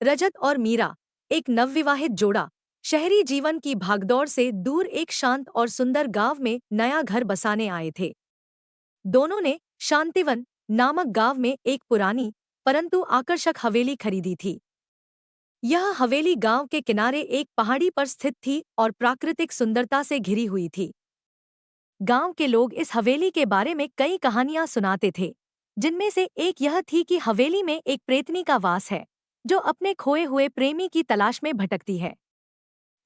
रजत और मीरा, एक नवविवाहित जोड़ा, शहरी जीवन की भागदौड़ से दूर एक शांत और सुंदर गांव में नया घर बसाने आए थे। दोनों ने शांतिवन नामक गांव में एक पुरानी परंतु आकर्षक हवेली खरीदी थी। यह हवेली गांव के किनारे एक पहाड़ी पर स्थित थी और प्राकृतिक सुंदरता से घिरी हुई थी। गांव के लोग इस हवेली के बारे में कई कहानियां सुनाते थे, जिनमें से एक यह थी कि हवेली में एक प्रेतनी का वास है, जो अपने खोए हुए प्रेमी की तलाश में भटकती है।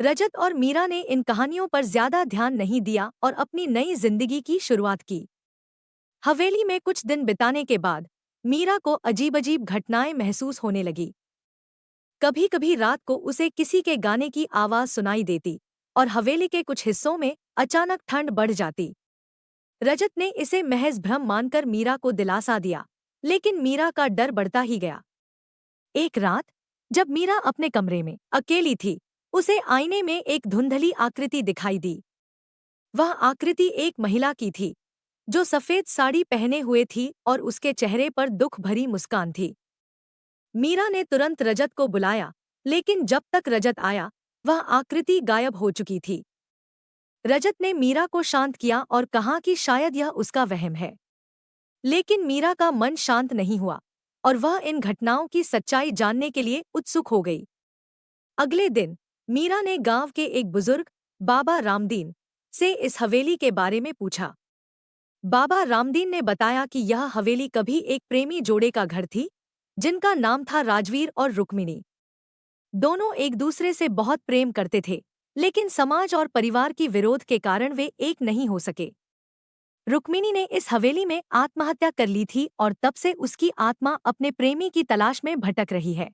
रजत और मीरा ने इन कहानियों पर ज्यादा ध्यान नहीं दिया और अपनी नई जिंदगी की शुरुआत की। हवेली में कुछ दिन बिताने के बाद मीरा को अजीब अजीब घटनाएं महसूस होने लगी। कभी कभी रात को उसे किसी के गाने की आवाज सुनाई देती और हवेली के कुछ हिस्सों में अचानक ठंड बढ़ जाती। रजत ने इसे महज भ्रम मानकर मीरा को दिलासा दिया, लेकिन मीरा का डर बढ़ता ही गया। एक रात जब मीरा अपने कमरे में अकेली थी, उसे आईने में एक धुंधली आकृति दिखाई दी। वह आकृति एक महिला की थी, जो सफेद साड़ी पहने हुए थी और उसके चेहरे पर दुख भरी मुस्कान थी। मीरा ने तुरंत रजत को बुलाया, लेकिन जब तक रजत आया, वह आकृति गायब हो चुकी थी। रजत ने मीरा को शांत किया और कहा कि शायद यह उसका वहम है। लेकिन मीरा का मन शांत नहीं हुआ और वह इन घटनाओं की सच्चाई जानने के लिए उत्सुक हो गई। अगले दिन मीरा ने गांव के एक बुजुर्ग बाबा रामदीन से इस हवेली के बारे में पूछा। बाबा रामदीन ने बताया कि यह हवेली कभी एक प्रेमी जोड़े का घर थी, जिनका नाम था राजवीर और रुक्मिणी। दोनों एक दूसरे से बहुत प्रेम करते थे, लेकिन समाज और परिवार की विरोध के कारण वे एक नहीं हो सके। रुक्मिणी ने इस हवेली में आत्महत्या कर ली थी और तब से उसकी आत्मा अपने प्रेमी की तलाश में भटक रही है।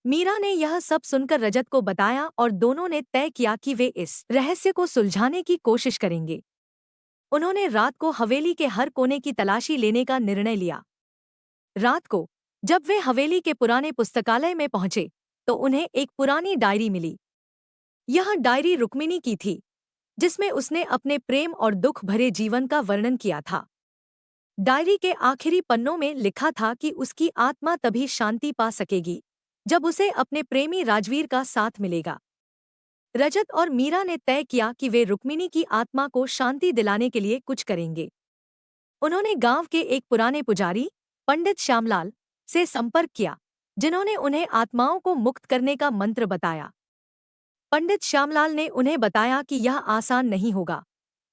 मीरा ने यह सब सुनकर रजत को बताया और दोनों ने तय किया कि वे इस रहस्य को सुलझाने की कोशिश करेंगे। उन्होंने रात को हवेली के हर कोने की तलाशी लेने का निर्णय लिया। रात को जब वे हवेली के पुराने पुस्तकालय में पहुंचे, तो उन्हें एक पुरानी डायरी मिली। यह डायरी रुक्मिणी की थी, जिसमें उसने अपने प्रेम और दुख भरे जीवन का वर्णन किया था। डायरी के आखिरी पन्नों में लिखा था कि उसकी आत्मा तभी शांति पा सकेगी जब उसे अपने प्रेमी राजवीर का साथ मिलेगा। रजत और मीरा ने तय किया कि वे रुक्मिणी की आत्मा को शांति दिलाने के लिए कुछ करेंगे। उन्होंने गांव के एक पुराने पुजारी पंडित श्यामलाल से संपर्क किया, जिन्होंने उन्हें आत्माओं को मुक्त करने का मंत्र बताया। पंडित श्यामलाल ने उन्हें बताया कि यह आसान नहीं होगा,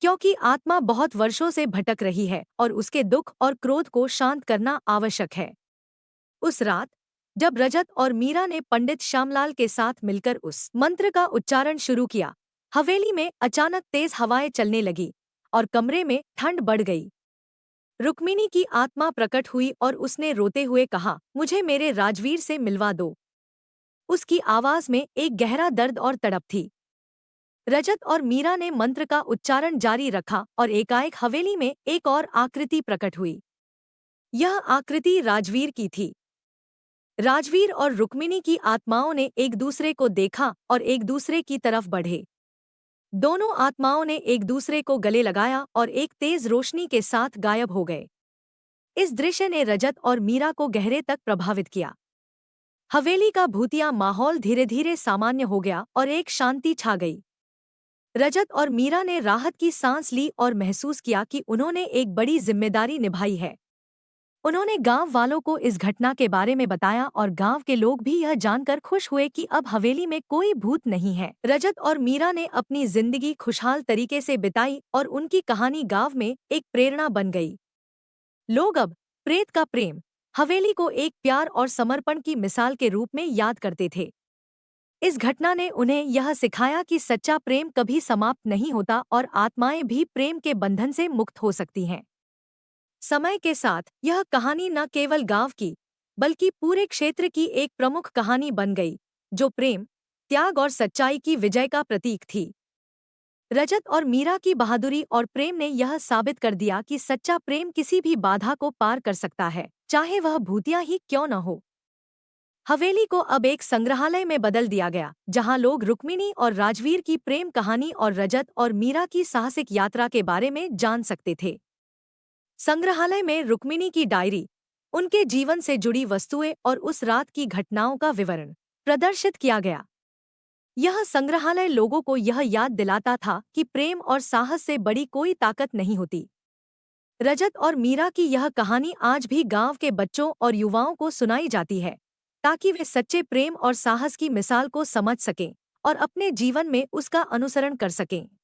क्योंकि आत्मा बहुत वर्षों से भटक रही है और उसके दुख और क्रोध को शांत करना आवश्यक है। उस रात जब रजत और मीरा ने पंडित श्यामलाल के साथ मिलकर उस मंत्र का उच्चारण शुरू किया, हवेली में अचानक तेज हवाएं चलने लगी और कमरे में ठंड बढ़ गई। रुक्मिणी की आत्मा प्रकट हुई और उसने रोते हुए कहा, मुझे मेरे राजवीर से मिलवा दो। उसकी आवाज में एक गहरा दर्द और तड़प थी। रजत और मीरा ने मंत्र का उच्चारण जारी रखा और एकाएक हवेली में एक और आकृति प्रकट हुई। यह आकृति राजवीर की थी। राजवीर और रुक्मिणी की आत्माओं ने एक दूसरे को देखा और एक दूसरे की तरफ बढ़े। दोनों आत्माओं ने एक दूसरे को गले लगाया और एक तेज रोशनी के साथ गायब हो गए। इस दृश्य ने रजत और मीरा को गहरे तक प्रभावित किया। हवेली का भूतिया माहौल धीरे धीरे सामान्य हो गया और एक शांति छा गई। रजत और मीरा ने राहत की सांस ली और महसूस किया कि उन्होंने एक बड़ी जिम्मेदारी निभाई है। उन्होंने गांव वालों को इस घटना के बारे में बताया और गांव के लोग भी यह जानकर खुश हुए कि अब हवेली में कोई भूत नहीं है। रजत और मीरा ने अपनी जिंदगी खुशहाल तरीके से बिताई और उनकी कहानी गांव में एक प्रेरणा बन गई। लोग अब प्रेत का प्रेम हवेली को एक प्यार और समर्पण की मिसाल के रूप में याद करते थे। इस घटना ने उन्हें यह सिखाया कि सच्चा प्रेम कभी समाप्त नहीं होता और आत्माएं भी प्रेम के बंधन से मुक्त हो सकती हैं। समय के साथ यह कहानी न केवल गांव की, बल्कि पूरे क्षेत्र की एक प्रमुख कहानी बन गई, जो प्रेम, त्याग और सच्चाई की विजय का प्रतीक थी। रजत और मीरा की बहादुरी और प्रेम ने यह साबित कर दिया कि सच्चा प्रेम किसी भी बाधा को पार कर सकता है, चाहे वह भूतिया ही क्यों न हो। हवेली को अब एक संग्रहालय में बदल दिया गया, जहां लोग रुक्मिणी और राजवीर की प्रेम कहानी और रजत और मीरा की साहसिक यात्रा के बारे में जान सकते थे। संग्रहालय में रुक्मिणी की डायरी, उनके जीवन से जुड़ी वस्तुएं और उस रात की घटनाओं का विवरण प्रदर्शित किया गया। यह संग्रहालय लोगों को यह याद दिलाता था कि प्रेम और साहस से बड़ी कोई ताकत नहीं होती। रजत और मीरा की यह कहानी आज भी गांव के बच्चों और युवाओं को सुनाई जाती है, ताकि वे सच्चे प्रेम और साहस की मिसाल को समझ सकें और अपने जीवन में उसका अनुसरण कर सकें।